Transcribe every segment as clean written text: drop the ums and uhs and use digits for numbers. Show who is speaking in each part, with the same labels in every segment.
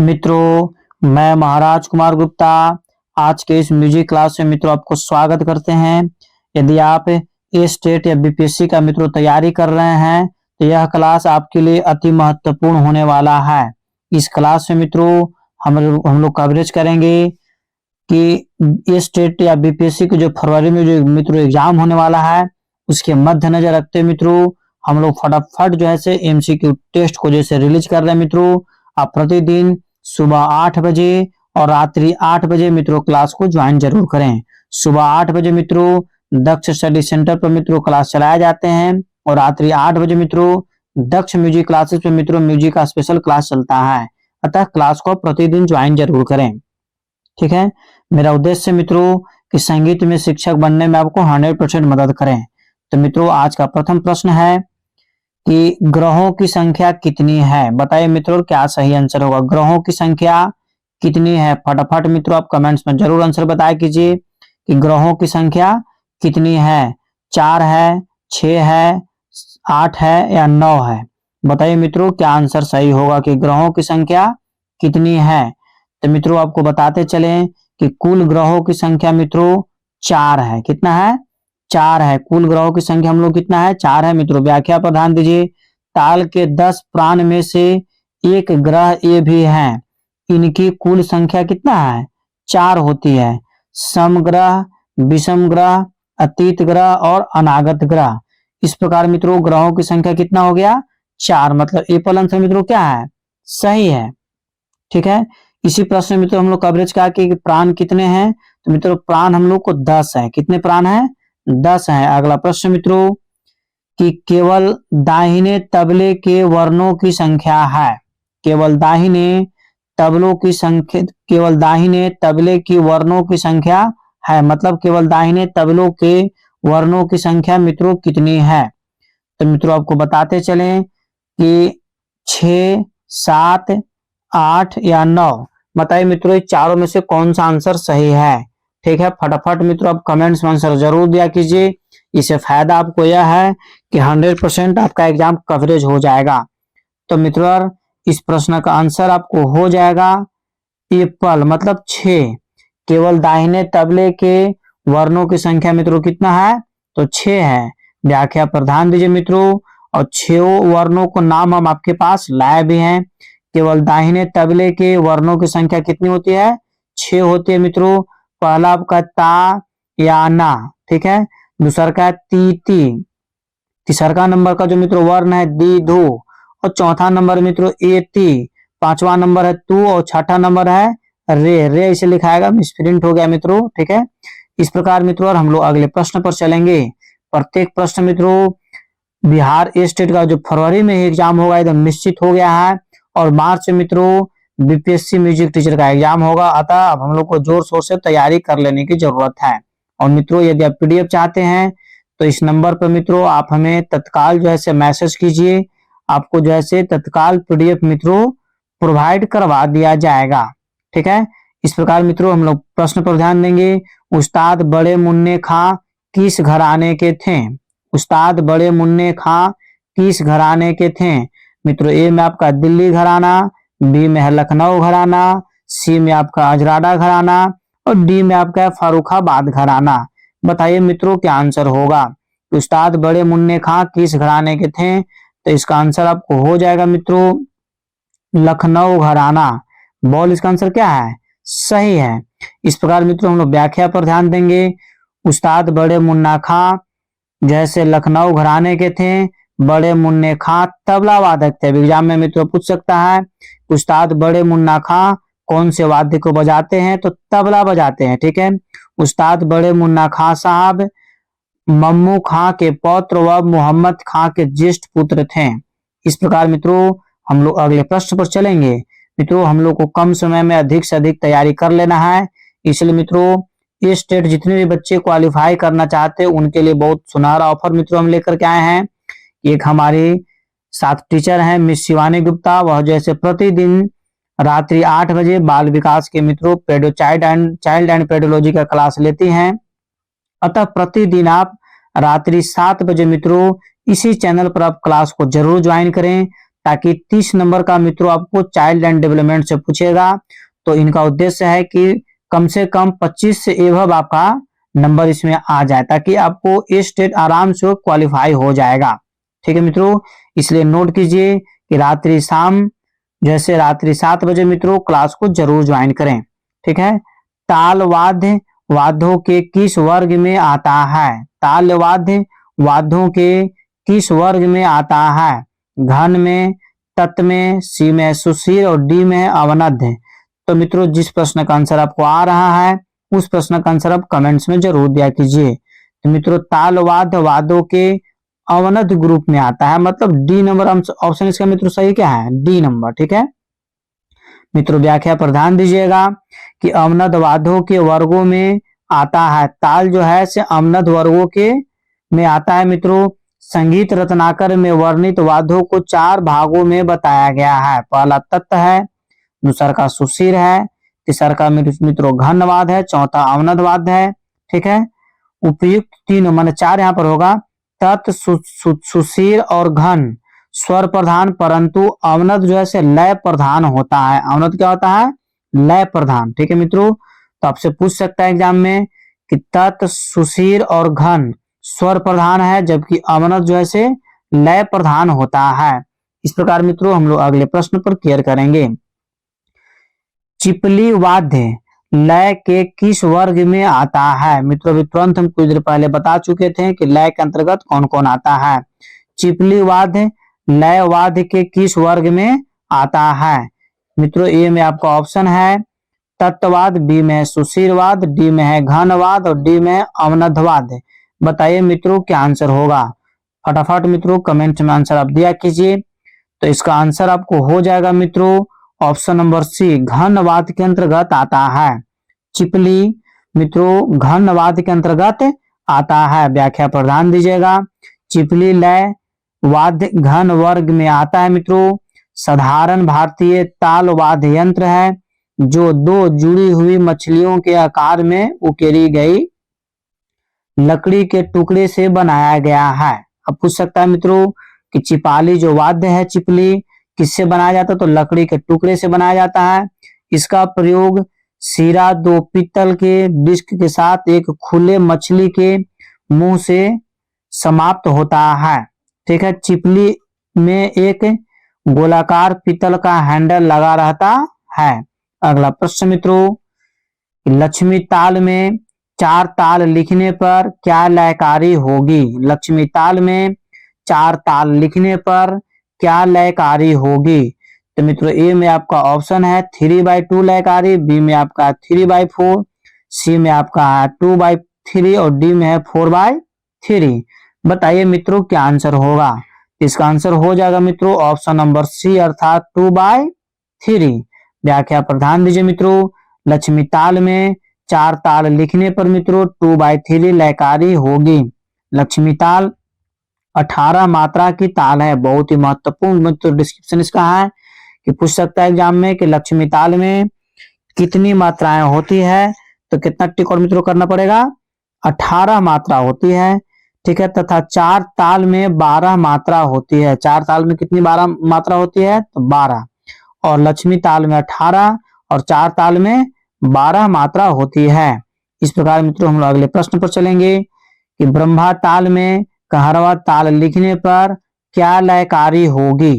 Speaker 1: मित्रों, मैं महाराज कुमार गुप्ता आज के इस म्यूजिक क्लास में मित्रों आपको स्वागत करते हैं। यदि आप ए स्टेट या बीपीएससी का मित्रों तैयारी कर रहे हैं तो यह क्लास आपके लिए अति महत्वपूर्ण होने वाला है। इस क्लास में मित्रों हम लोग कवरेज करेंगे कि ए स्टेट या बीपीएससी के जो फरवरी में जो मित्रों एग्जाम होने वाला है उसके मद्देनजर रखते हुए मित्रों हम लोग फटाफट जो है एमसीक्यू टेस्ट को जैसे रिलीज कर रहे हैं। मित्रों, आप प्रतिदिन सुबह 8 बजे और रात्रि 8 बजे मित्रों क्लास को ज्वाइन जरूर करें। सुबह 8 बजे मित्रों दक्ष स्टडी सेंटर पर मित्रों क्लास चलाए जाते हैं और रात्रि 8 बजे मित्रों दक्ष म्यूजिक क्लासेस पे मित्रों म्यूजिक का स्पेशल क्लास चलता है। अतः क्लास को प्रतिदिन ज्वाइन जरूर करें। ठीक है, मेरा उद्देश्य मित्रों कि संगीत में शिक्षक बनने में आपको 100% मदद करें। तो मित्रों आज का प्रथम प्रश्न है कि ग्रहों की संख्या कितनी है। बताइए मित्रों क्या सही आंसर होगा। ग्रहों की संख्या कितनी है? फटाफट मित्रों आप कमेंट्स में जरूर आंसर बताया कीजिए कि ग्रहों की संख्या कितनी है। 4 है, 6 है, 8 है या 9 है। बताइए मित्रों क्या आंसर सही होगा कि ग्रहों की संख्या कितनी है। तो मित्रों आपको बताते चलें कि कुल ग्रहों की संख्या मित्रों 4 है। कितना है? 4 है। कुल ग्रहों की संख्या हम लोग कितना है? 4 है। मित्रों व्याख्या पर ध्यान दीजिए। ताल के 10 प्राण में से एक ग्रह ये भी है। इनकी कुल संख्या कितना है? 4 होती है। समग्रह, विषम ग्रह, अतीत ग्रह और अनागत ग्रह। इस प्रकार मित्रों ग्रहों की संख्या कितना हो गया? 4। मतलब एपल आंसर मित्रों क्या है? सही है। ठीक है, इसी प्रश्न में मित्रों हम लोग कवरेज का कि प्राण कितने हैं। तो मित्रों प्राण हम लोग को 10 है। कितने प्राण है? 10 है। अगला प्रश्न मित्रों कि केवल दाहिने तबले के वर्णों की संख्या है। केवल दाहिने तबलों की संख्या, केवल दाहिने तबले की वर्णों की संख्या है। मतलब केवल दाहिने तबलों के वर्णों की संख्या मित्रों कितनी है। तो मित्रों आपको बताते चलें कि 6, 7, 8 या 9। बताइए मित्रों चारों में से कौन सा आंसर सही है। ठीक है, फटाफट मित्रों आप कमेंट्स में आंसर जरूर दिया कीजिए। इससे फायदा आपको यह है कि 100% आपका एग्जाम कवरेज हो जाएगा। तो मित्रों इस प्रश्न का आंसर आपको हो जाएगा एप्पल, मतलब 6। केवल दाहिने तबले के वर्णों की संख्या मित्रों कितना है? तो 6 है। व्याख्या पर ध्यान दीजिए मित्रों और 6 वर्णों को नाम हम आपके पास लाए भी हैं। केवल दाहिने तबले के वर्णों की संख्या कितनी होती है? 6 होती है मित्रों। पहला आपका ता या ना, ठीक है। दूसरा का ती ती। तीसरा नंबर का जो मित्रों वर्ण है दी धू और चौथा नंबर मित्रों ए ती। पांचवा नंबर है तू और छठा नंबर है रे। रे इसे लिखाएगा, मिसप्रिंट हो गया मित्रों। ठीक है, इस प्रकार मित्रों हम लोग अगले प्रश्न पर चलेंगे। प्रत्येक प्रश्न मित्रों बिहार स्टेट का जो फरवरी में एग्जाम होगा एकदम निश्चित हो गया है और मार्च में मित्रों बीपीएससी म्यूजिक टीचर का एग्जाम होगा। अतः अब हम लोग को जोर शोर से तैयारी कर लेने की जरूरत है। और मित्रों यदि आप पीडीएफ चाहते हैं तो इस नंबर पर मित्रों आप हमें तत्काल जो है मैसेज कीजिए। आपको जो है तत्काल पीडीएफ मित्रों प्रोवाइड करवा दिया जाएगा। ठीक है, इस प्रकार मित्रों हम लोग प्रश्न पर ध्यान देंगे। उस्ताद बड़े मुन्ने खां किस घराने के थे? उस्ताद बड़े मुन्ने खां किस घराने के थे? मित्रों ए में आपका दिल्ली घराना, बी में है लखनऊ घराना, सी में आपका अजराडा घराना और डी में आपका है फर्रुखाबाद घराना। बताइए मित्रों क्या आंसर होगा। उस्ताद बड़े मुन्ने खां किस घराने के थे? तो इसका आंसर आपको हो जाएगा मित्रों लखनऊ घराना। बॉल इसका आंसर क्या है? सही है। इस प्रकार मित्रों हम लोग व्याख्या पर ध्यान देंगे। उस्ताद बड़े मुन्ना खां जैसे लखनऊ घराने के थे। बड़े मुन्ने खां तबला वादक थे। एग्जाम में मित्रों पूछ सकता है उस्ताद बड़े मुन्ना खां कौन से वाद्य को बजाते हैं? तो तबला बजाते हैं। ठीक है, उस्ताद बड़े मुन्ना खां साहब मम्मू खां के पौत्र व मोहम्मद खां के ज्येष्ठ पुत्र थे। इस प्रकार मित्रों हम लोग अगले प्रश्न पर चलेंगे। मित्रों हम लोग को कम समय में अधिक से अधिक तैयारी कर लेना है। इसलिए मित्रों ये स्टेट जितने भी बच्चे क्वालिफाई करना चाहते हैं उनके लिए बहुत सुनहरा ऑफर मित्रों हम लेकर के आए हैं। एक हमारी साथ टीचर हैं मिस शिवानी गुप्ता, वह जैसे प्रतिदिन रात्रि 8 बजे बाल विकास के मित्रों पेडो चाइल्ड एंड पेडोलॉजी का क्लास लेती हैं। अतः प्रतिदिन आप रात्रि 7 बजे मित्रों इसी चैनल पर आप क्लास को जरूर ज्वाइन करें ताकि 30 नंबर का मित्रों आपको चाइल्ड एंड डेवलपमेंट से पूछेगा। तो इनका उद्देश्य है कि कम से कम 25 से एबव आपका नंबर इसमें आ जाए, ताकि आपको ये स्टेट आराम से क्वालिफाई हो जाएगा। ठीक है मित्रों, इसलिए नोट कीजिए कि रात्रि शाम जैसे रात्रि 7 बजे मित्रों क्लास को जरूर ज्वाइन करें। ठीक है। ताल वाद्य वाद्यों के किस वर्ग में आता है? ताल वाद्य वाद्यों के किस वर्ग में आता है? घन में, तत् में, सी में सुशील और डी में अवनद्य। तो मित्रों जिस प्रश्न का आंसर आपको आ रहा है उस प्रश्न का आंसर आप कमेंट्स में जरूर दिया कीजिए। तो मित्रों ताल वाद्य वाद्यों के अवनद्य ग्रुप में आता है, मतलब डी नंबर ऑप्शन इसका मित्रों सही क्या है? D number. ठीक है मित्रों, व्याख्या पर ध्यान दीजिएगा कि अवनद्य वाद्यों के वर्गों में आता है। ताल जो है से अवनद्य वर्गों के में आता है मित्रों। संगीत रत्नाकर में वर्णित वाद्यों को 4 भागों में बताया गया है। पहला तत्त है, दूसरा का सुशील है, तीसरा का मित्रों घन वाद है, चौथा अवनद्य वाद्य है। ठीक है। उपयुक्त तीनों मान 4 यहाँ पर होगा। तत्, सुशील और घन स्वर प्रधान, परंतु अवनद्य जो है से लय प्रधान होता है। अवनद्य क्या होता है? लय प्रधान। ठीक है मित्रों, तो आपसे पूछ सकता है एग्जाम में कि तत्, सुशील और घन स्वर प्रधान है, जबकि अवनद्य जो है से लय प्रधान होता है। इस प्रकार मित्रों हम लोग अगले प्रश्न पर क्लियर करेंगे। चिपली वाद्य लय के किस वर्ग में आता है? मित्रों अभी तुरंत हम कुछ देर पहले बता चुके थे कि लय के अंतर्गत कौन कौन आता है। चिपली वाद्य लय वाद्य के किस वर्ग में आता है? मित्रों ए में आपका ऑप्शन है तत्ववाद, बी में है सुशीलवाद, डी में है घनवाद और डी में है अवनद्यवाद। बताइए मित्रों क्या आंसर होगा? फटाफट मित्रों कमेंट में आंसर आप दिया कीजिए। तो इसका आंसर आपको हो जाएगा मित्रों ऑप्शन नंबर सी, घनवाद के अंतर्गत आता है। चिपली मित्रों घनवाद के अंतर्गत आता है। व्याख्या पर ध्यान दीजिएगा। चिपली लय वाद्य घन वर्ग में आता है मित्रों। साधारण भारतीय ताल वाद्य यंत्र है जो 2 जुड़ी हुई मछलियों के आकार में उकेरी गई लकड़ी के टुकड़े से बनाया गया है। अब पूछ सकता है मित्रों कि चिपाली जो वाद्य है चिपली किससे बनाया जाता है? तो लकड़ी के टुकड़े से बनाया जाता है। इसका प्रयोग सिरा 2 पीतल के डिस्क के साथ एक खुले मछली के मुंह से समाप्त होता है। ठीक है। चिपली में एक गोलाकार पीतल का हैंडल लगा रहता है। अगला प्रश्न मित्रों, लक्ष्मी ताल में 4 ताल लिखने पर क्या लयकारी होगी? लक्ष्मी ताल में 4 ताल लिखने पर क्या लयकारी होगी? तो मित्रों ए में आपका ऑप्शन है 3/2 लयकारी, बी में आपका 3/4, सी में आपका 2/3 और डी में है 4/3। बताइए मित्रों क्या आंसर होगा? इसका आंसर हो जाएगा मित्रों ऑप्शन नंबर सी अर्थात 2/3। व्याख्या पर ध्यान दीजिए मित्रों, लक्ष्मी ताल में 4 ताल लिखने पर मित्रों 2/3 लयकारी होगी। लक्ष्मी ताल 18 मात्रा की ताल है। बहुत ही महत्वपूर्ण मित्रों डिस्क्रिप्शन इसका है कि पूछ सकता है एग्जाम में कि लक्ष्मी ताल में कितनी मात्राएं होती है? तो कितना टिक और मित्रों करना पड़ेगा? 18 मात्रा होती है। ठीक है। तथा 4 ताल में 12 मात्रा होती है। 4 ताल में कितनी 12 मात्रा होती है? तो 12। और लक्ष्मी ताल में 18 और 4 ताल में 12 मात्रा होती है। इस प्रकार मित्रों हम लोग अगले प्रश्न पर चलेंगे कि ब्रह्मा ताल में कहरवा ताल लिखने पर क्या लयकारी होगी?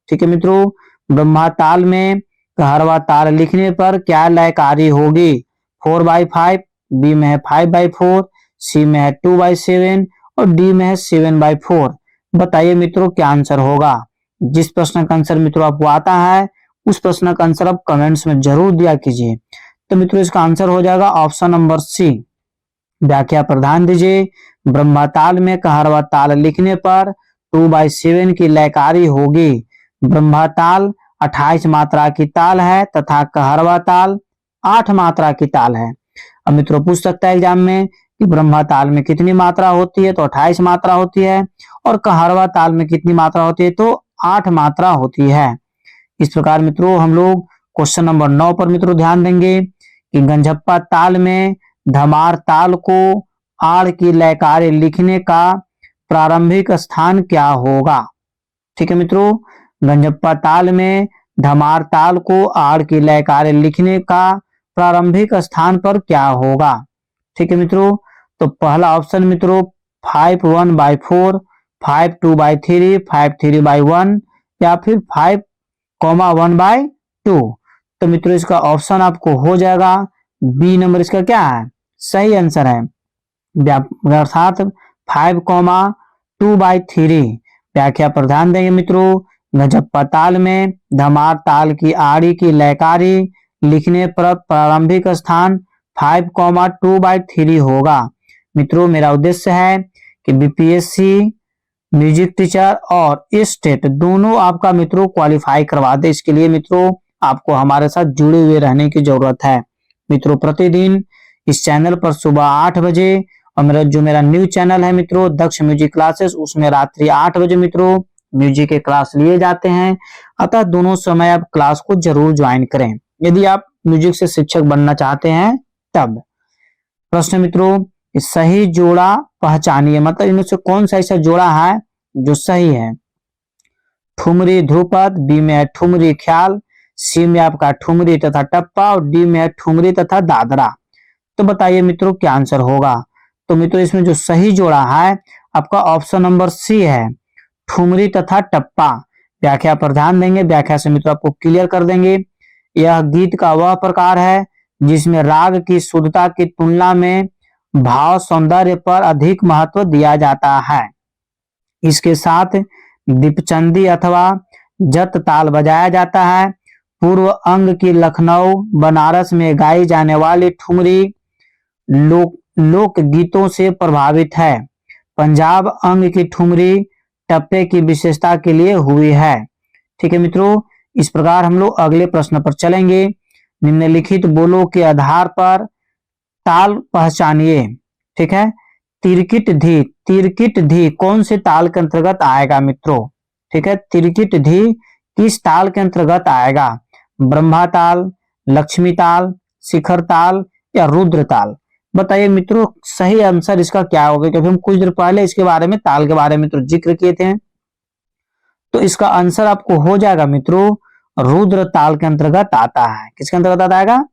Speaker 1: ठीक है मित्रों, ब्रह्मा ताल में कहरवा ताल लिखने पर क्या लयकारी होगी? 4/5, बी में है 5/4, सी में है 2/7 और डी में है 7/4। बताइए मित्रों क्या आंसर होगा? जिस प्रश्न का आंसर मित्रों आपको आता है उस प्रश्न का आंसर आप कमेंट्स में जरूर दिया कीजिए। तो मित्रों इसका आंसर हो जाएगा ऑप्शन नंबर सी। व्याख्या पर ध्यान दीजिए, ब्रह्मा ताल में कहरवा ताल लिखने पर 2/7 की लयकारी होगी। ब्रह्मा ताल 28 मात्रा की ताल है तथा कहरवा ताल 8 मात्रा की ताल है। अब मित्रों पूछ सकता है एग्जाम में कि ब्रह्मा ताल में कितनी मात्रा होती है? तो 28 मात्रा होती है। और कहरवा ताल में कितनी मात्रा होती है? तो 8 मात्रा होती है। इस प्रकार मित्रों हम लोग क्वेश्चन नंबर 9 पर मित्रों ध्यान देंगे कि गंझप्पा ताल में धमार ताल को आड़ की लयकारी लिखने का प्रारंभिक स्थान क्या होगा? ठीक है मित्रों, गंजप्पा ताल में धमार ताल को आड़ की लयकारे लिखने का प्रारंभिक स्थान पर क्या होगा। ठीक है मित्रों, तो पहला ऑप्शन मित्रों 5/1/4, 5/2/3, 5/3/1 या फिर 5,1/2। तो मित्रों इसका ऑप्शन आपको हो जाएगा बी नंबर, इसका क्या है सही आंसर है, अर्थात 5,2/3। व्याख्या पर ध्यान देंगे मित्रों, गंजप्पा ताल में धमार ताल की आड़ी की लयकारी लिखने पर प्रारंभिक स्थान 5,2/3 होगा। मित्रों मेरा उद्देश्य है कि बीपीएससी म्यूजिक टीचर और स्टेट दोनों आपका मित्रों क्वालिफाई करवा दे। इसके लिए मित्रों आपको हमारे साथ जुड़े हुए रहने की जरूरत है। मित्रों प्रतिदिन इस चैनल पर सुबह 8 बजे और मेरा न्यू चैनल है मित्रों दक्ष म्यूजिक क्लासेस, उसमें रात्रि 8 बजे मित्रों म्यूजिक के क्लास लिए जाते हैं। अतः दोनों समय आप क्लास को जरूर ज्वाइन करें यदि आप म्यूजिक से शिक्षक बनना चाहते हैं तब। प्रश्न मित्रों, सही जोड़ा पहचानिए, मतलब इनमें से कौन सा ऐसा जोड़ा है जो सही है। ठुमरी ध्रुपद, बी में है ठुमरी ख्याल, सी में आपका ठुमरी तथा टप्पा और डी में है ठुमरी तथा दादरा। तो बताइए मित्रों क्या आंसर होगा। तो मित्रों इसमें जो सही जोड़ा है आपका ऑप्शन नंबर सी है, ठुमरी तथा टप्पा। व्याख्या पर ध्यान देंगे, व्याख्या से मित्रों आपको क्लियर कर देंगे। यह गीत का वह प्रकार है जिसमें राग की शुद्धता की तुलना में भाव सौंदर्य पर अधिक महत्व दिया जाता है। इसके साथ दीपचंदी अथवा जत ताल बजाया जाता है। पूर्व अंग की लखनऊ बनारस में गाई जाने वाली ठुमरी लोक गीतों से प्रभावित है। पंजाब अंग की ठुमरी टप्पे की विशेषता के लिए हुई है। ठीक है मित्रों, इस प्रकार हम लोग अगले प्रश्न पर चलेंगे। निम्नलिखित बोलों के आधार पर ताल पहचानिए। ठीक है, तिरकिट धी कौन से ताल के अंतर्गत आएगा मित्रों। ठीक है, तिरकिट धी किस ताल के अंतर्गत आएगा, ब्रह्मा ताल, लक्ष्मी ताल, शिखर ताल या रुद्र ताल। बताइए मित्रों सही आंसर इसका क्या होगा, क्योंकि हम कुछ देर पहले इसके बारे में ताल के बारे में तो जिक्र किए थे। तो इसका आंसर आपको हो जाएगा मित्रों रुद्र ताल के अंतर्गत आता है। किसके अंतर्गत आएगा,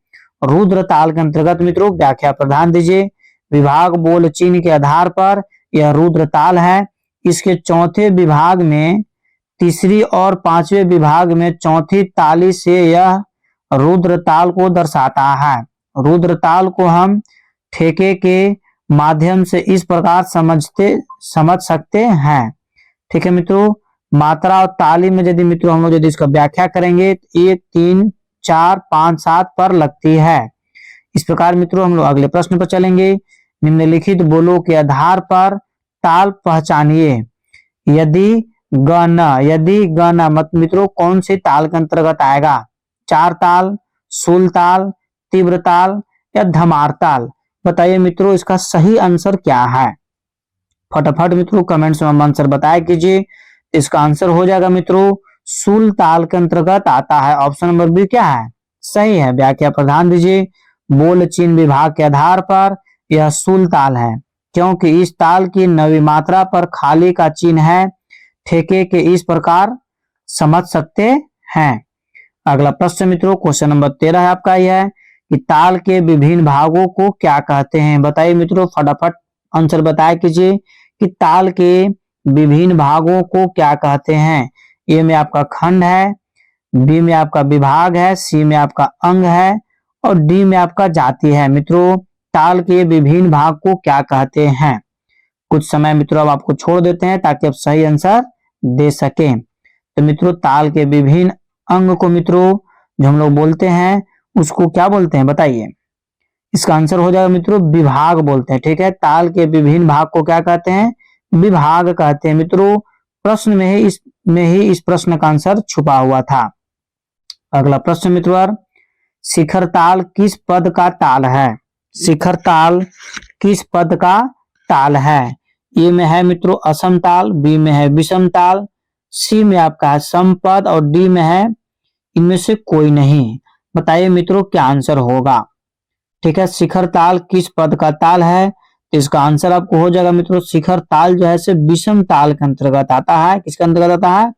Speaker 1: रुद्र ताल के अंतर्गत। मित्रों व्याख्या पर ध्यान दीजिए, विभाग बोल चिन्ह के आधार पर यह रुद्र ताल है। इसके चौथे विभाग में तीसरी और पांचवें विभाग में चौथी ताली से यह रुद्र ताल को दर्शाता है। रुद्र ताल को हम ठेके के माध्यम से इस प्रकार समझ सकते हैं। ठीक है मित्रों, मात्रा और ताली में यदि मित्रों हम लोग यदि इसका व्याख्या करेंगे तो 1 3 4 5 7 पर लगती है। इस प्रकार मित्रों हम लोग अगले प्रश्न पर चलेंगे। निम्नलिखित बोलों के आधार पर ताल पहचानिए। यदि गण मत मित्रों कौन सी ताल के अंतर्गत आएगा, चार ताल, सूल ताल, तीव्र ताल या धमार ताल। बताइए मित्रों इसका सही आंसर क्या है। फटाफट मित्रों कमेंट्स में आंसर बताया कीजिए। इसका आंसर हो जाएगा मित्रों सूल ताल के अंतर्गत आता है। ऑप्शन नंबर बी क्या है सही है। व्याख्या पर ध्यान दीजिए, बोल चिन्ह विभाग के आधार पर यह सूल ताल है, क्योंकि इस ताल की नवी मात्रा पर खाली का चिन्ह है। ठेके के इस प्रकार समझ सकते हैं। अगला प्रश्न मित्रों क्वेश्चन नंबर 13 है आपका यह है कि ताल के विभिन्न भागों को क्या कहते हैं। बताइए मित्रों फटाफट आंसर बताया कीजिए कि ताल के विभिन्न भागों को क्या कहते हैं। ए में आपका खंड है, बी में आपका विभाग है, सी में आपका अंग है और डी में आपका जाति है। मित्रों ताल के विभिन्न भाग को क्या कहते हैं। कुछ समय मित्रों अब आपको छोड़ देते हैं ताकि आप सही आंसर दे सकें। तो मित्रों ताल के विभिन्न अंग को मित्रों जो हम लोग बोलते हैं उसको क्या बोलते हैं बताइए। इसका आंसर हो जाएगा मित्रों विभाग बोलते हैं। ठीक है, ताल के विभिन्न भाग को क्या कहते हैं, विभाग कहते हैं। मित्रों प्रश्न में ही इस प्रश्न का आंसर छुपा हुआ था। अगला प्रश्न मित्रों, शिखर ताल किस पद का ताल है। शिखर ताल किस पद का ताल है। ए में है मित्रों असम ताल, बी में है विषम ताल, सी में आपका है समपद और डी में है इनमें से कोई नहीं। बताइए मित्रों क्या आंसर होगा। ठीक है, शिखर ताल किस पद का ताल है, तो इसका आंसर आपको हो जाएगा मित्रों शिखर ताल जो है से विषम ताल के अंतर्गत आता है। किसके अंतर्गत आता है,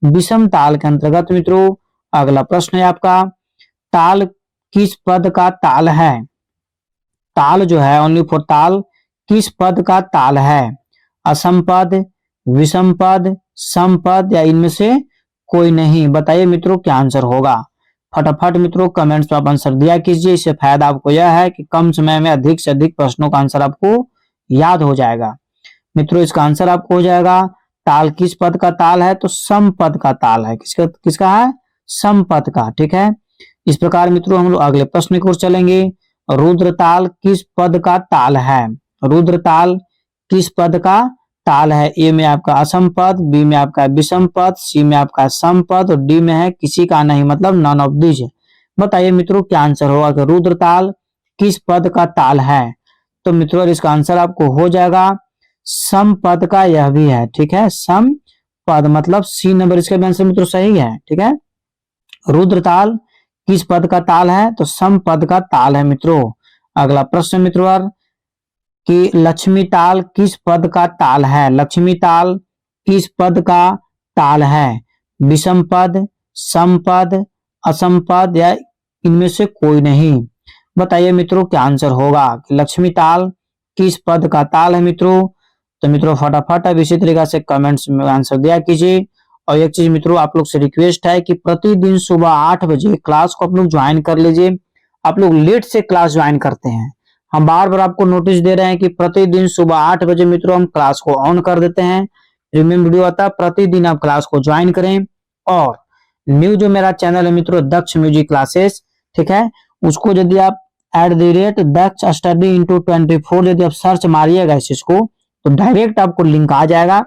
Speaker 1: विषम ताल के अंतर्गत मित्रों। अगला प्रश्न है आपका, ताल किस पद का ताल है? ताल जो है, ओनली फॉर ताल, किस पद का ताल है? असम पद, विषम पद, सम पद, या इनमें से कोई नहीं? बताइए मित्रों क्या आंसर होगा। फटाफट मित्रों कमेंट्स में आप आंसर दिया कीजिए। इससे फायदा आपको यह है कि कम समय में अधिक से अधिक प्रश्नों का आंसर आपको याद हो जाएगा। मित्रों इसका आंसर आपको हो जाएगा, ताल किस पद का ताल है? तो सम पद का ताल है। किसका है? सम पद का। ठीक है, इस प्रकार मित्रों हम लोग अगले प्रश्न की ओर चलेंगे। रुद्र ताल किस पद का ताल है? रुद्र ताल किस पद का ताल है? ए में आपका असम पद, बी में आपका विषम पद, सी में आपका सम पद, और डी में है किसी का नहीं, मतलब नन ऑफ दीज। बताइए मित्रों क्या आंसर होगा कि रुद्र ताल किस पद का ताल है? तो मित्रों इसका आंसर आपको हो जाएगा सम पद का, यह भी है। ठीक है, सम पद मतलब सी नंबर इसका भी आंसर मित्रों सही है। ठीक है, रुद्र ताल किस पद का ताल है? तो सम पद का ताल है मित्रों। अगला प्रश्न मित्रों कि लक्ष्मी ताल किस पद का ताल है? लक्ष्मी ताल किस पद का ताल है? विषम पद, सम पद, असम पद, या इनमें से कोई नहीं? बताइए मित्रों क्या आंसर होगा कि लक्ष्मी ताल किस पद का ताल है मित्रों। तो मित्रों फटाफट अब इसी तरीके से कमेंट्स में आंसर दिया कीजिए। और एक चीज मित्रों आप लोग से रिक्वेस्ट है कि प्रतिदिन सुबह 8 बजे क्लास को आप लोग ज्वाइन कर लीजिए। आप लोग लेट से क्लास ज्वाइन करते हैं, हम बार बार आपको नोटिस दे रहे हैं कि प्रतिदिन सुबह 8 बजे मित्रों हम क्लास को ऑन कर देते हैं। प्रीमियम वीडियो आता है, प्रतिदिन आप क्लास को ज्वाइन करें। और न्यू जो मेरा चैनल है मित्रों दक्ष म्यूजिक क्लासेस, ठीक है, उसको यदि आप @दक्ष स्टडी इंटू 24 यदि आप सर्च मारिएगा इस चीज को, तो डायरेक्ट आपको लिंक आ जाएगा।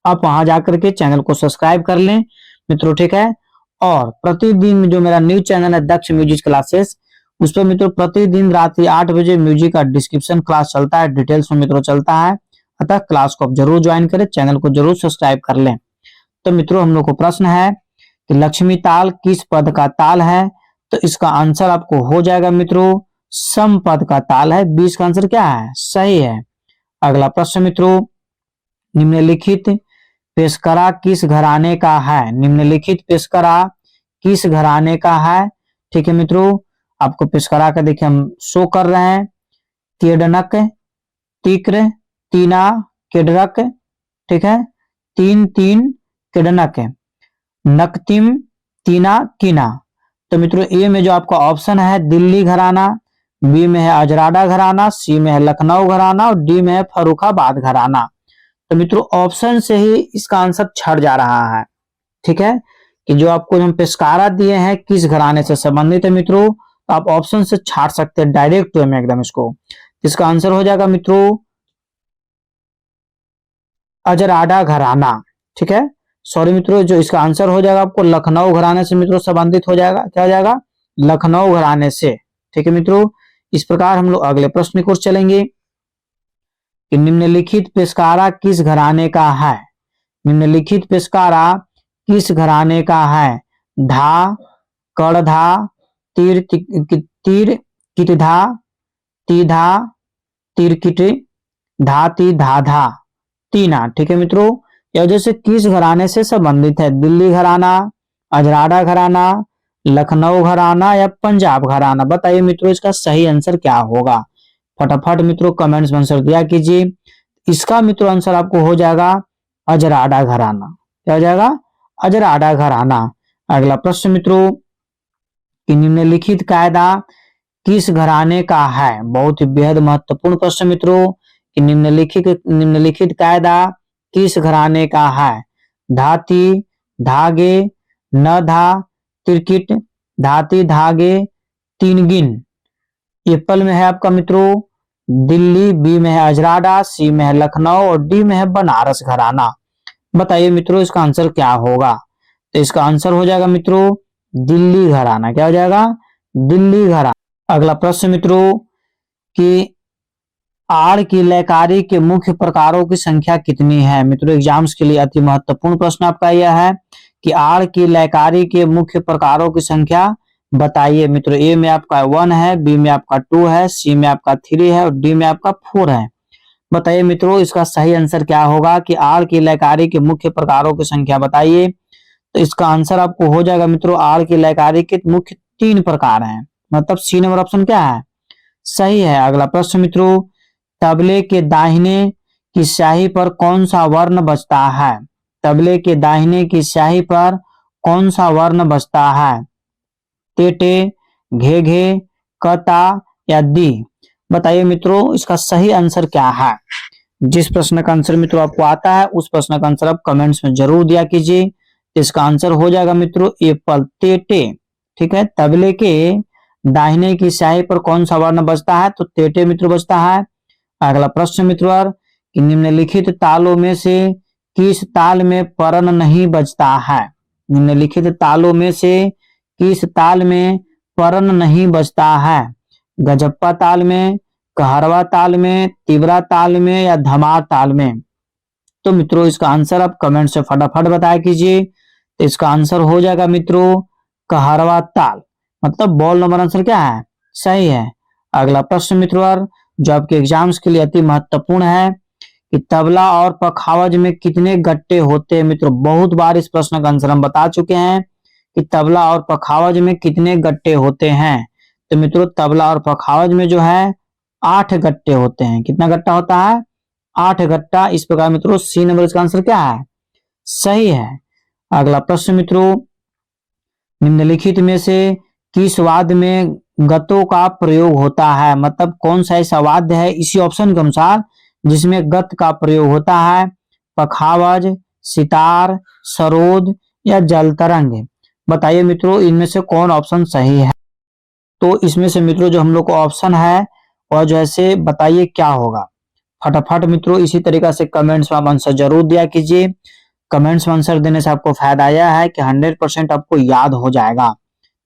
Speaker 1: आप वहां जाकर के चैनल को सब्सक्राइब कर लें मित्रों। ठीक है, और प्रतिदिन जो मेरा न्यू चैनल है दक्ष म्यूजिक क्लासेस, उस पर मित्रों प्रतिदिन रात 8 बजे म्यूजिक का डिस्क्रिप्शन क्लास चलता है, डिटेल्स में मित्रों चलता है। अतः क्लास को आप जरूर ज्वाइन करें, चैनल को जरूर सब्सक्राइब कर लें। तो मित्रों हम लोग को प्रश्न है कि लक्ष्मी ताल किस पद का ताल है? तो इसका आंसर आपको हो जाएगा मित्रों सम पद का ताल है। 20 का आंसर क्या है? सही है। अगला प्रश्न मित्रों, निम्नलिखित पेशकरा किस घराने का है? निम्नलिखित पेशकरा किस घराने का है? ठीक है मित्रों, आपको पेशकरा का देखिए हम शो कर रहे हैं। केडनक, तिक्र, तीना, केडरक। ठीक है, 3 केडनक, नकतिम, तीना, कीना। तो मित्रों ए में जो आपका ऑप्शन है दिल्ली घराना, बी में है अजराडा घराना, सी में है लखनऊ घराना, और डी में है फर्रुखाबाद घराना। तो मित्रों ऑप्शन से ही इसका आंसर छट जा रहा है। ठीक है, कि जो आपको हम पेशकारा दिए हैं किस घराने से संबंधित है मित्रों, तो आप ऑप्शन से छाट सकते हैं डायरेक्ट वे में एकदम इसको। इसका आंसर हो जाएगा मित्रों अजराडा घराना। ठीक है, सॉरी मित्रों, जो इसका आंसर हो जाएगा आपको लखनऊ घराने से मित्रों संबंधित हो जाएगा। क्या हो जाएगा? लखनऊ घराने से। ठीक है मित्रों, इस प्रकार हम लोग अगले प्रश्न की ओर चलेंगे कि निम्नलिखित पेशकारा किस घराने का है? निम्नलिखित पेशकारा किस घराने का है? धा, कड़धा, तीर कितधा, तीधा, तिरकिट, धाती, धाधा, तीना। ठीक है मित्रों, यह जैसे किस घराने से संबंधित है? दिल्ली घराना, अजराडा घराना, लखनऊ घराना, या पंजाब घराना? बताइए मित्रों इसका सही आंसर क्या होगा। फटाफट मित्रों कमेंट्स में आंसर दिया कीजिए। इसका मित्रों आंसर आपको हो जाएगा अजराडा घराना। क्या हो जाएगा? अजराडा घराना। अगला प्रश्न मित्रों कि निम्नलिखित कायदा किस घराने का है? बहुत ही बेहद महत्वपूर्ण प्रश्न मित्रों कि निम्नलिखित कायदा किस घराने का है? धाती, धागे, नधा, तिरकिट, धाती, धागे, तीनगिन। एप्पल में है आपका मित्रों दिल्ली, बी में है अजराडा, सी में है लखनऊ, और डी में है बनारस घराना। बताइए मित्रों इसका आंसर क्या होगा। तो इसका आंसर हो जाएगा मित्रों दिल्ली घराना। क्या हो जाएगा? दिल्ली घराना। अगला प्रश्न मित्रों कि आड़ की लयकारी के मुख्य प्रकारों की संख्या कितनी है? मित्रों एग्जाम्स के लिए अति महत्वपूर्ण प्रश्न आपका यह है कि आड़ की लयकारी के मुख्य प्रकारों की संख्या बताइए मित्रों। ए में आपका 1 है, बी में आपका 2 है, सी में आपका 3 है, और डी में आपका 4 है। बताइए मित्रों इसका सही आंसर क्या होगा कि आड़ की लयकारी के मुख्य प्रकारों की संख्या बताइए। तो इसका आंसर आपको हो जाएगा मित्रों, आड़ की लयकारी के मुख्य 3 प्रकार हैं, मतलब सी नंबर ऑप्शन क्या है, सही है। अगला प्रश्न मित्रों, तबले के दाहिने की स्याही पर कौन सा वर्ण बचता है? तबले के दाहिने की स्याही पर कौन सा वर्ण बचता है? टेटे, घेघे, कता या दी? बताइए मित्रों, इसका सही आंसर क्या है? जिस प्रश्न का आंसर मित्रों आपको आता है उस प्रश्न का आंसर आप कमेंट्स में जरूर दिया कीजिए। इसका आंसर हो जाएगा मित्रों एप्पल, टेटे। ठीक है, तबले के दाहिने की स्याही पर कौन सा वर्ण बचता है? तो टेटे मित्रों बचता है। अगला प्रश्न मित्रों, कि निम्नलिखित तालों में से किस ताल में परण नहीं बजता है? निम्नलिखित तालों में से किस ताल में परण नहीं बजता है? गजप्पा ताल में, कहरवा ताल में, तिवरा ताल में या धमार ताल में? तो मित्रों इसका आंसर आप कमेंट से फटाफट बताया कीजिए। तो इसका आंसर हो जाएगा मित्रों कहरवा ताल, मतलब बॉल नंबर आंसर क्या है, सही है। अगला प्रश्न मित्रों, जो आपके एग्जाम्स के लिए अति महत्वपूर्ण है, कि तबला और पखावज में कितने गट्टे होते हैं? मित्रों बहुत बार इस प्रश्न का आंसर हम बता चुके हैं कि तबला और पखावज में कितने गट्टे होते हैं। तो मित्रों तबला और पखावज में जो है 8 गट्टे होते हैं। कितना गट्टा होता है? 8 गट्टा। इस प्रकार मित्रों सी नंबर इसका आंसर क्या है, सही है। अगला प्रश्न मित्रों, निम्नलिखित में से किस वाद्य में गतों का प्रयोग होता है? मतलब कौन सा ऐसा वाद्य है इसी ऑप्शन के अनुसार जिसमें गत का प्रयोग होता है? पखावज, सितार, सरोद या जलतरंग? बताइए मित्रों इनमें से कौन ऑप्शन सही है? तो इसमें से मित्रों जो हम लोग को ऑप्शन है और जो ऐसे बताइए क्या होगा। फटाफट मित्रों इसी तरीका से कमेंट्स में आप आंसर जरूर दिया कीजिए। कमेंट्स में आंसर देने से आपको फायदा यह है कि 100% आपको याद हो जाएगा।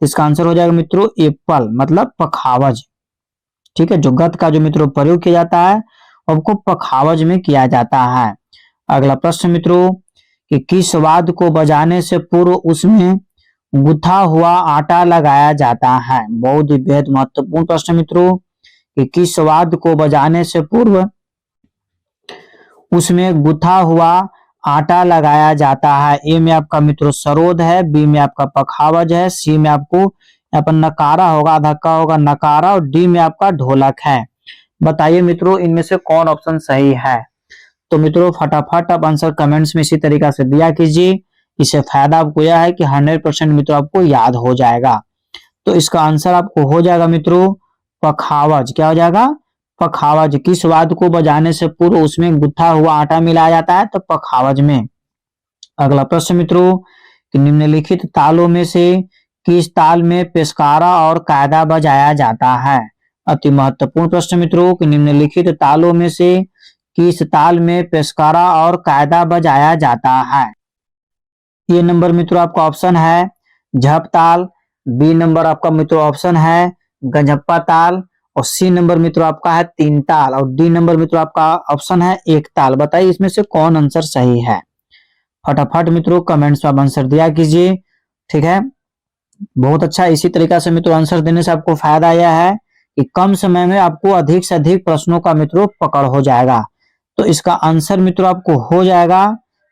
Speaker 1: इसका आंसर हो जाएगा मित्रों एप्पल, मतलब पखावज। ठीक है, जो गत का जो मित्रों प्रयोग किया जाता है आपको पखावज में किया जाता है। अगला प्रश्न मित्रों, कि किस वाद्य को बजाने से पूर्व उसमें गुथा हुआ आटा लगाया जाता है? बहुत ही बेहद महत्वपूर्ण प्रश्न मित्रों, कि किस वाद्य को बजाने से पूर्व उसमें गुथा हुआ आटा लगाया जाता है? ए में आपका मित्रों सरोद है, बी में आपका पखावज है, सी में आपको यहाँ पर नकारा होगा, धक्का होगा नकारा, और डी में आपका ढोलक है। बताइए मित्रों इनमें से कौन ऑप्शन सही है? तो मित्रों फटाफट आप आंसर कमेंट्स में इसी तरीका से दिया कीजिए। इससे फायदा आपको यह है कि 100% मित्रों आपको याद हो जाएगा। तो इसका आंसर आपको हो जाएगा मित्रों पखावज। क्या हो जाएगा? पखावज। किस वाद्य को बजाने से पूर्व उसमें गुथा हुआ आटा मिलाया जाता है? तो पखावज में। अगला प्रश्न मित्रों, कि निम्नलिखित तालों में से किस ताल में पेशकारा और कायदा बजाया जाता है? अति महत्वपूर्ण प्रश्न मित्रों, कि निम्नलिखित तालों में से किस ताल में पेशकारा और कायदा बजाया जाता है? ये नंबर मित्रों आपका ऑप्शन है झप ताल, बी नंबर आपका मित्रों ऑप्शन है गंजप्पा ताल, और सी नंबर मित्रों आपका है 3 ताल, और डी नंबर मित्रों आपका ऑप्शन है 1 ताल। बताइए इसमें से कौन आंसर सही है? फटाफट मित्रों कमेंट्स में आंसर दिया कीजिए। ठीक है, बहुत अच्छा। इसी तरीका से मित्रों आंसर देने से आपको फायदा यह है कि कम समय में आपको अधिक से अधिक प्रश्नों का मित्रों पकड़ हो जाएगा। तो इसका आंसर मित्रों आपको हो जाएगा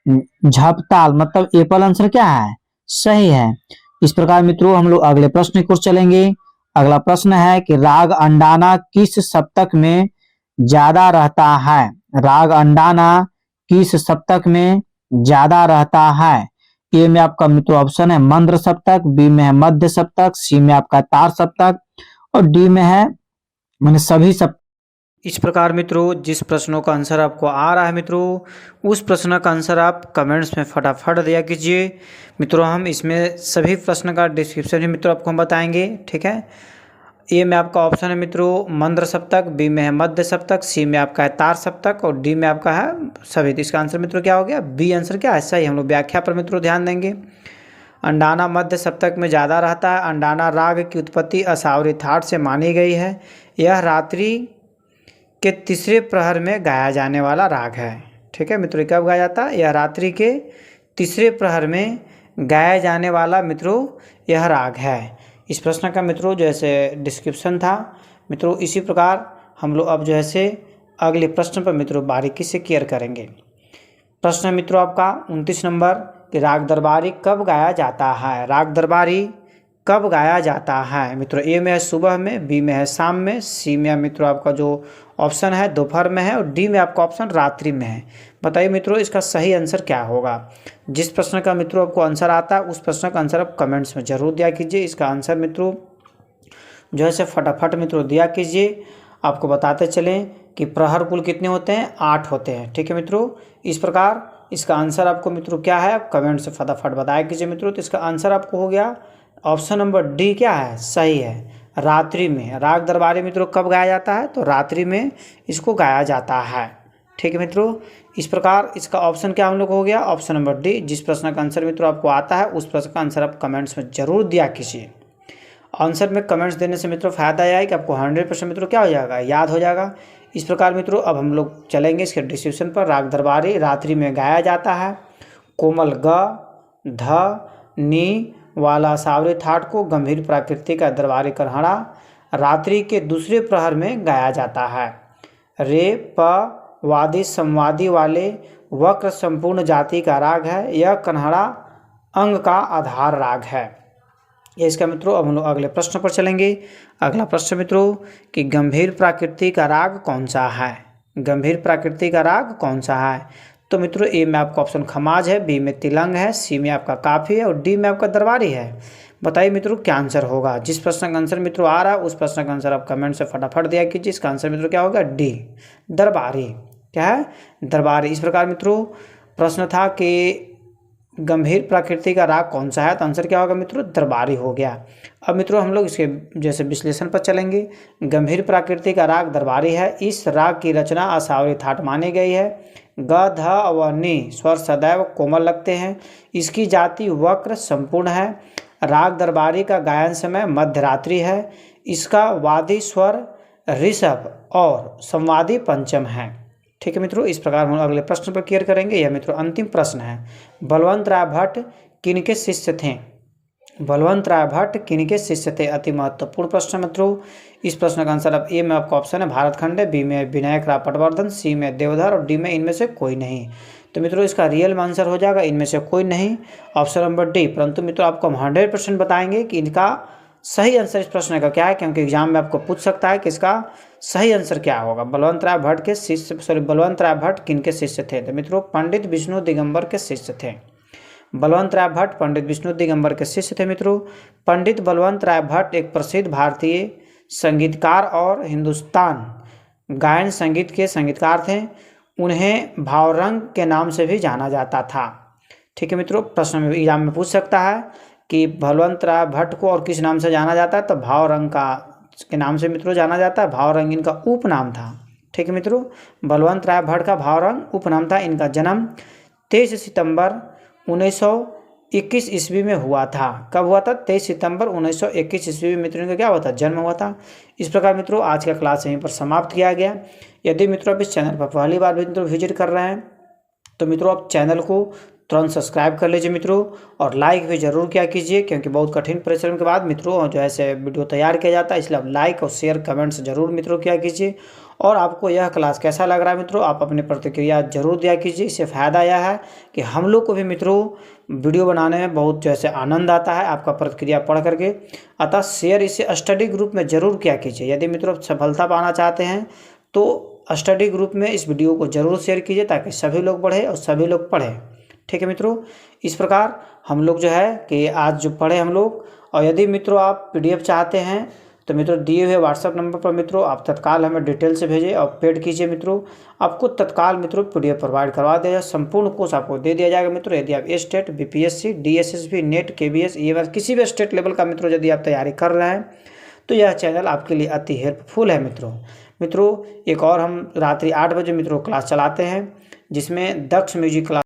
Speaker 1: झपताल, मतलब एप्पल आंसर क्या है, सही है। इस प्रकार मित्रों हम लोग अगले प्रश्न की ओर चलेंगे। अगला प्रश्न है कि राग अंडाना किस सप्तक में ज्यादा रहता है? राग अंडाना किस सप्तक में ज्यादा रहता है? ए में आपका मित्रों ऑप्शन है मंद्र सप्तक, बी में है मध्य सप्तक, सी में आपका तार सप्तक, और डी में है मैंने सभी सप्तक। इस प्रकार मित्रों जिस प्रश्नों का आंसर आपको आ रहा है मित्रों उस प्रश्न का आंसर आप कमेंट्स में फटाफट दिया कीजिए। मित्रों हम इसमें सभी प्रश्न का डिस्क्रिप्शन भी मित्रों आपको हम बताएंगे। ठीक है, ए में आपका ऑप्शन है मित्रों मंद्र सप्तक, बी में है मध्य सप्तक, सी में आपका है तार सप्तक, और डी में आपका है सभी। तो इसका आंसर मित्रों क्या हो गया? बी आंसर क्या है, सही। हम लोग व्याख्या पर मित्रों ध्यान देंगे। अंडाना मध्य सप्तक में ज़्यादा रहता है। अंडाना राग की उत्पत्ति असावरी थाट से मानी गई है। यह रात्रि के तीसरे प्रहर में गाया जाने वाला राग है। ठीक है मित्रों, कब गाया जाता है? यह रात्रि के तीसरे प्रहर में गाया जाने वाला मित्रों यह राग है। इस प्रश्न का मित्रों जैसे डिस्क्रिप्शन था मित्रों, इसी प्रकार हम लोग अब जो है से अगले प्रश्न पर मित्रों बारीकी से केयर करेंगे। प्रश्न मित्रों आपका 29 नंबर, कि राग दरबारी कब गाया जाता है। राग दरबारी कब गाया जाता है मित्रों? ए में है सुबह में, बी में है शाम में, सी में मित्रों आपका जो ऑप्शन है दोपहर में है और डी में आपका ऑप्शन रात्रि में है। बताइए मित्रों इसका सही आंसर क्या होगा। जिस प्रश्न का मित्रों आपको आंसर आता है उस प्रश्न का आंसर आप कमेंट्स में जरूर दिया कीजिए। इसका आंसर मित्रों जो है से फटाफट मित्रों दिया कीजिए। आपको बताते चलें कि प्रहर कुल कितने होते हैं? 8 होते हैं। ठीक है मित्रों, इस प्रकार इसका आंसर आपको मित्रों क्या है आप कमेंट से फटाफट बताया कीजिए मित्रों। तो इसका आंसर आपको हो गया ऑप्शन नंबर डी क्या है? सही है, रात्रि में। राग दरबारी मित्रों कब गाया जाता है? तो रात्रि में इसको गाया जाता है। ठीक है मित्रों, इस प्रकार इसका ऑप्शन क्या हम लोग हो गया? Option number D. जिस प्रश्न का आंसर मित्रों आपको आता है उस प्रश्न का आंसर आप कमेंट्स में जरूर दिया कीजिए। आंसर में कमेंट्स देने से मित्रों फायदा यह है कि आपको 100% मित्रों क्या हो जाएगा? याद हो जाएगा। इस प्रकार मित्रों अब हम लोग चलेंगे इसके डिस्क्रिप्शन पर। राग दरबारी रात्रि में गाया जाता है। कोमल ग, ध, नी वाला सावरी थाट को गंभीर प्रकृति का दरबारी करहड़ा रात्रि के दूसरे प्रहर में गाया जाता है। रे प वादी संवादी वाले वक्र संपूर्ण जाति का राग है। यह कन्हड़ा अंग का आधार राग है। ये इसका मित्रों अब हम लोग अगले प्रश्न पर चलेंगे। अगला प्रश्न मित्रों कि गंभीर प्रकृति का राग कौन सा है? गंभीर प्रकृति का राग कौन सा है? तो मित्रों ए में आपका ऑप्शन खमाज है, बी में तिलंग है, सी में आपका काफी है और डी में आपका दरबारी है। बताइए मित्रों क्या आंसर होगा। जिस प्रश्न का आंसर मित्रों आ रहा है उस प्रश्न का आंसर आप कमेंट से फटाफट दिया कीजिए। इसका आंसर मित्रों क्या होगा? डी, दरबारी। क्या है? दरबारी। इस प्रकार मित्रों प्रश्न था कि गंभीर प्रकृति का राग कौन सा है, तो आंसर क्या होगा मित्रों? दरबारी हो गया। अब मित्रों हम लोग इसके जैसे विश्लेषण पर चलेंगे। गंभीर प्रकृति का राग दरबारी है। इस राग की रचना असावरी थाट मानी गई है। ग, ध व नी स्वर सदैव कोमल लगते हैं। इसकी जाति वक्र संपूर्ण है। राग दरबारी का गायन समय मध्यरात्रि है। इसका वादी स्वर ऋषभ और संवादी पंचम है। ठीक है मित्रों, इस प्रकार हम अगले प्रश्न पर क्लियर करेंगे। यह मित्रों अंतिम प्रश्न है। बलवंत राय भट्ट किनके शिष्य थे? बलवंत राय भट्ट किनके शिष्य थे? अति महत्वपूर्ण प्रश्न मित्रों। इस प्रश्न का आंसर अब ए में आपका ऑप्शन है भारत खंड है, बी में विनायक राव पटवर्धन, सी में देवधर और डी में इनमें से कोई नहीं। तो मित्रों इसका रियल में आंसर हो जाएगा इनमें से कोई नहीं, ऑप्शन नंबर डी। परंतु मित्रों आपको हम 100% बताएंगे कि इनका सही आंसर इस प्रश्न का क्या है, क्योंकि एग्जाम में आपको पूछ सकता है कि इसका सही आंसर क्या होगा। बलवंत राय भट्ट के शिष्य बलवंत राय भट्ट किनके शिष्य थे? तो मित्रों पंडित विष्णु दिगंबर के शिष्य थे। बलवंत राय भट्ट पंडित विष्णु दिगंबर के शिष्य थे मित्रों। पंडित बलवंत राय भट्ट एक प्रसिद्ध भारतीय संगीतकार और हिंदुस्तान गायन संगीत के संगीतकार थे। उन्हें भावरंग के नाम से भी जाना जाता था। ठीक है मित्रों, प्रश्न में एग्जाम में पूछ सकता है कि बलवंत राय भट्ट को और किस नाम से जाना जाता है, तो भावरंग के नाम से मित्रों जाना जाता है। भावरंग इनका उपनाम था। ठीक है मित्रों, बलवंत राय भट्ट का भावरंग उपनाम था। इनका जन्म 23 सितंबर 1921 ईस्वी में हुआ था। कब हुआ था? 23 सितंबर 1921 ईस्वी में मित्रों इनका क्या हुआ था? जन्म हुआ था। इस प्रकार मित्रों आज का क्लास यहीं पर समाप्त किया गया। यदि मित्रों आप इस चैनल पर पहली बार भी मित्रों विजिट कर रहे हैं तो मित्रों आप चैनल को तुरंत सब्सक्राइब कर लीजिए मित्रों, और लाइक भी जरूर किया कीजिए, क्योंकि बहुत कठिन परिश्रम के बाद मित्रों जो है वीडियो तैयार किया जाता है, इसलिए आप लाइक और शेयर कमेंट्स जरूर मित्रों किया कीजिए। और आपको यह क्लास कैसा लग रहा है मित्रों, आप अपनी प्रतिक्रिया जरूर दिया कीजिए। इससे फ़ायदा यह है कि हम लोग को भी मित्रों वीडियो बनाने में बहुत जैसे आनंद आता है आपका प्रतिक्रिया पढ़ करके। अतः शेयर इसे स्टडी ग्रुप में जरूर किया कीजिए। यदि मित्रों सफलता पाना चाहते हैं तो स्टडी ग्रुप में इस वीडियो को जरूर शेयर कीजिए, ताकि सभी लोग बढ़े और सभी लोग पढ़ें। ठीक है मित्रों, इस प्रकार हम लोग जो है कि आज जो पढ़े हम लोग, और यदि मित्रों आप PDF चाहते हैं तो मित्रों दिए हुए WhatsApp नंबर पर मित्रों आप तत्काल हमें डिटेल से भेजें और पेड कीजिए मित्रों। आपको तत्काल मित्रों PDF प्रोवाइड करवा दिया जाए, संपूर्ण कोर्स आपको दे दिया जाएगा मित्रों। यदि आप state, BPSC, DSSB, net, KBS, EMS किसी भी स्टेट लेवल का मित्रों यदि आप तैयारी कर रहे हैं तो यह चैनल आपके लिए अति हेल्पफुल है मित्रों। एक और हम रात्रि 8 बजे मित्रों क्लास चलाते हैं, जिसमें दक्ष म्यूजिक क्लास